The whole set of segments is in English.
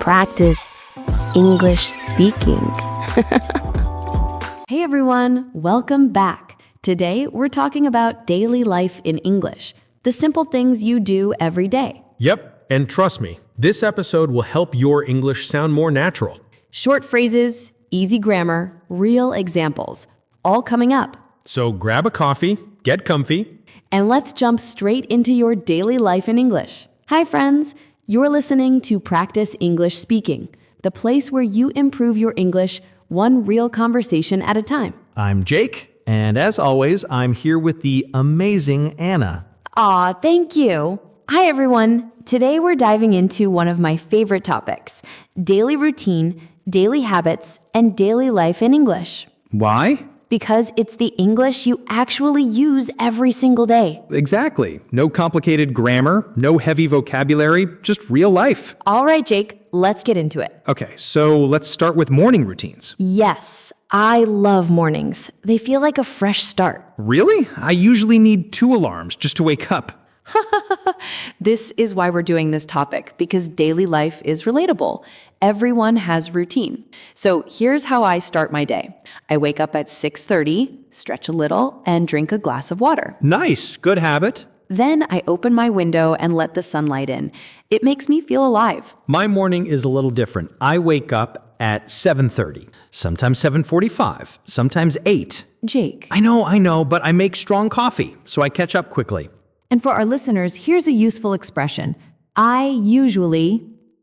practice English speaking. Hey everyone, welcome back. Today we're talking about daily life in English, the simple things you do every day. Yep, and trust me, this episode will help your English sound more natural. Short phrases, easy grammar, real examples, all coming up. So grab a coffee, get comfy, And let's jump straight into your daily life in English. Hi friends, you're listening to Practice English Speaking, the place where you improve your English one real conversation at a time. I'm Jake, and as always, I'm here with the amazing Anna. Aw, thank you. Hi everyone. Today we're diving into one of my favorite topics, daily routine, daily habits, and daily life in English. Why? Because it's the English you actually use every single day. Exactly. No complicated grammar, no heavy vocabulary, just real life. All right, Jake, let's get into it. Okay, so let's start with morning routines. Yes, I love mornings. They feel like a fresh start. Really? I usually need 2 alarms just to wake up. This is why we're doing this topic, because daily life is relatable. Everyone has routine. So here's how I start my day. I wake up at 6:30, stretch a little, and drink a glass of water. Nice, good habit. Then I open my window and let the sunlight in. It makes me feel alive. My morning is a little different. I wake up at 7:30, sometimes 7:45, sometimes 8. Jake. I know, but I make strong coffee, so I catch up quickly. And for our listeners, here's a useful expression.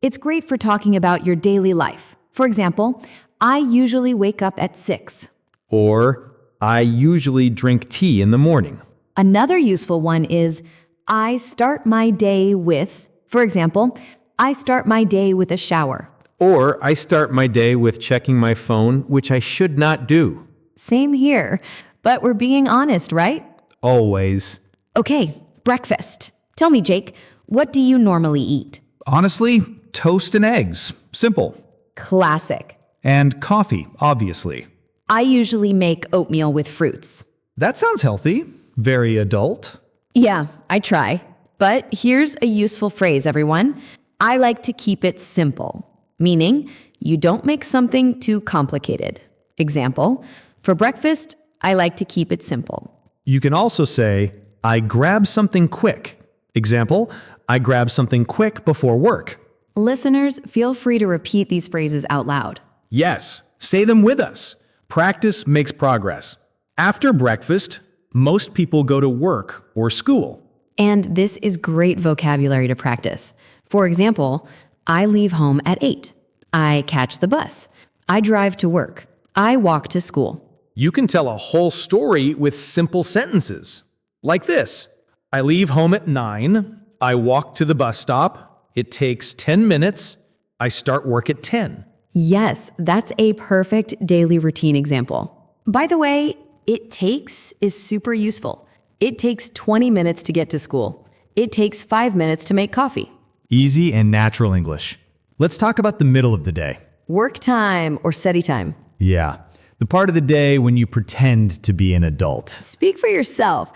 It's great for talking about your daily life. For example, I usually wake up at 6. Or, I usually drink tea in the morning. Another useful one is, I start my day with, for example, I start my day with a shower. Or, I start my day with checking my phone, which I should not do. Same here, but we're being honest, right? Always. Okay, breakfast. Tell me, Jake, what do you normally eat? Honestly, toast and eggs. Simple. Classic. And coffee, obviously. I usually make oatmeal with fruits. That sounds healthy. Very adult. Yeah, I try. But here's a useful phrase, everyone. I like to keep it simple, meaning you don't make something too complicated. Example, for breakfast, I like to keep it simple. You can also say, I grab something quick. Example, I grab something quick before work. Listeners, feel free to repeat these phrases out loud. yes, say them with us. Practice makes progress. After breakfast, most people go to work or school. And this is great vocabulary to practice. For example, I leave home at 8. I catch the bus. I drive to work. I walk to school. You can tell a whole story with simple sentences. Like this, I leave home at 9, I walk to the bus stop, it takes 10 minutes, I start work at 10. Yes, that's a perfect daily routine example. By the way, it takes is super useful. It takes 20 minutes to get to school. It takes 5 minutes to make coffee. Easy and natural English. Let's talk about the middle of the day. Work time or study time. Yeah, the part of the day when you pretend to be an adult. Speak for yourself.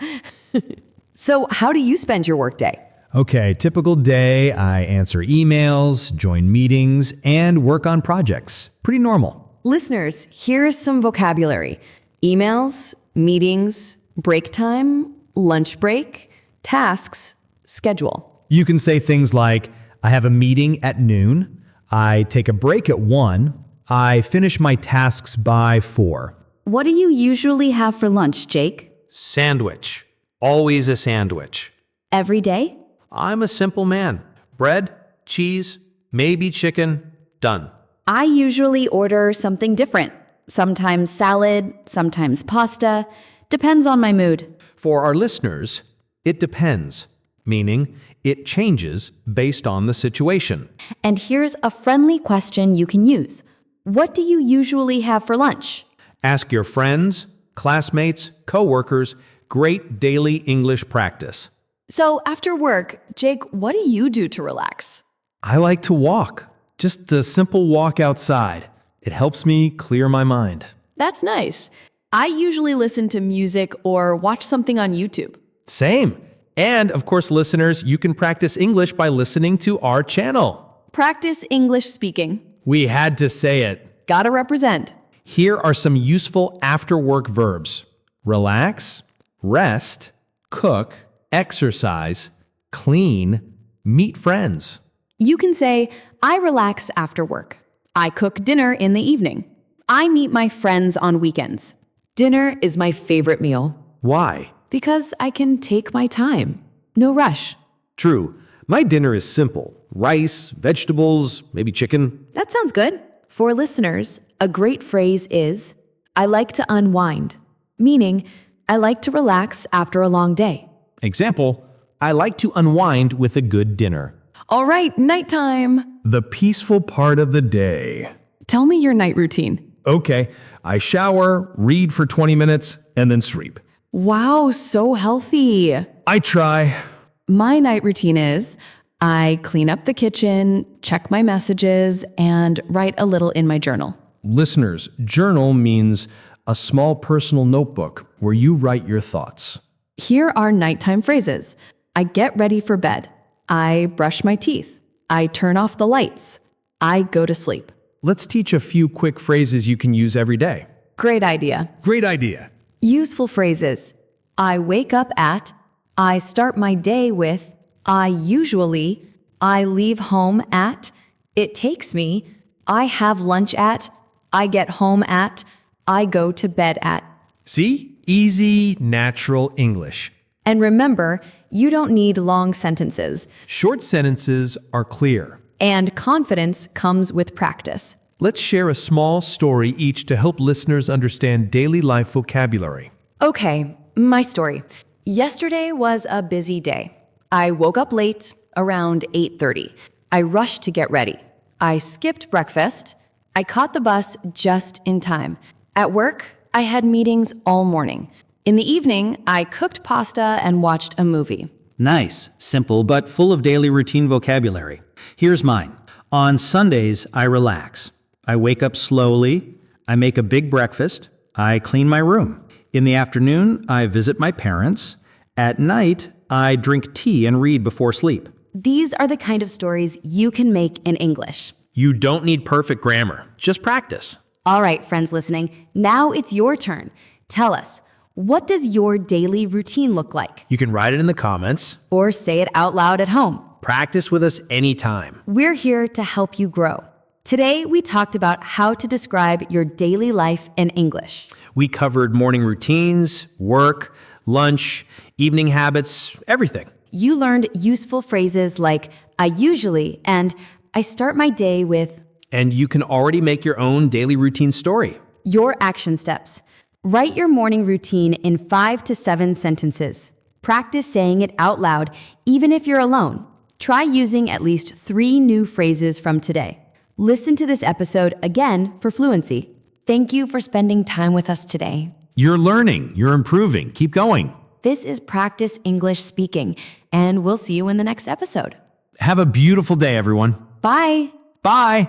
So how do you spend your workday? Okay, typical day, I answer emails, join meetings, and work on projects. Pretty normal. Listeners, here is some vocabulary. Emails, meetings, break time, lunch break, tasks, schedule. You can say things like, I have a meeting at noon, I take a break at 1, I finish my tasks by 4. What do you usually have for lunch, Jake? Sandwich. Always a sandwich. Every day? I'm a simple man. Bread, cheese, maybe chicken, done. I usually order something different. Sometimes salad, sometimes pasta. Depends on my mood. For our listeners, it depends, meaning it changes based on the situation. And here's a friendly question you can use. What do you usually have for lunch? Ask your friends, classmates, coworkers. Great daily English practice. So after work, Jake, what do you do to relax? I like to walk. Just a simple walk outside. It helps me clear my mind. That's nice. I usually listen to music or watch something on YouTube. Same. And of course, listeners, you can practice English by listening to our channel. Practice English speaking. We had to say it. Gotta represent. Here are some useful after-work verbs. Relax, rest, cook, exercise, clean, meet friends. You can say, I relax after work. I cook dinner in the evening. I meet my friends on weekends. Dinner is my favorite meal Why? because I can take my time. No rush. True. My dinner is simple. Rice, vegetables, maybe chicken. That sounds good. For listeners, a great phrase is, I like to unwind, meaning I like to relax after a long day. Example, I like to unwind with a good dinner. All right, nighttime. The peaceful part of the day. Tell me your night routine. Okay, I shower, read for 20 minutes, and then sleep. Wow, so healthy. I try. My night routine is I clean up the kitchen, check my messages, and write a little in my journal. Listeners, journal means a small personal notebook where you write your thoughts. Here are nighttime phrases. I get ready for bed. I brush my teeth. I turn off the lights. I go to sleep. Let's teach a few quick phrases you can use every day. Great idea. Great idea. Useful phrases. I wake up at. I start my day with. I usually. I leave home at. It takes me. I have lunch at. I get home at. I go to bed at. See? Easy, natural English. And remember, you don't need long sentences. Short sentences are clear. And confidence comes with practice. Let's share a small story each to help listeners understand daily life vocabulary. Okay, my story. Yesterday was a busy day. I woke up late, around 8:30. I rushed to get ready. I skipped breakfast. I caught the bus just in time. At work, I had meetings all morning. In the evening, I cooked pasta and watched a movie. Nice, simple, but full of daily routine vocabulary. Here's mine. On Sundays, I relax. I wake up slowly. I make a big breakfast. I clean my room. In the afternoon, I visit my parents. At night, I drink tea and read before sleep. These are the kind of stories you can make in English. You don't need perfect grammar, just practice. All right, friends listening, now it's your turn. Tell us, what does your daily routine look like? You can write it in the comments. Or say it out loud at home. Practice with us anytime. We're here to help you grow. Today, we talked about how to describe your daily life in English. We covered morning routines, work, lunch, evening habits, everything. You learned useful phrases like, I usually, and I start my day with. And you can already make your own daily routine story. Your action steps. Write your morning routine in 5 to 7 sentences. Practice saying it out loud, even if you're alone. Try using at least 3 new phrases from today. Listen to this episode again for fluency. Thank you for spending time with us today. You're learning, you're improving. Keep going. This is Practice English Speaking, and we'll see you in the next episode. Have a beautiful day, everyone. Bye. Bye.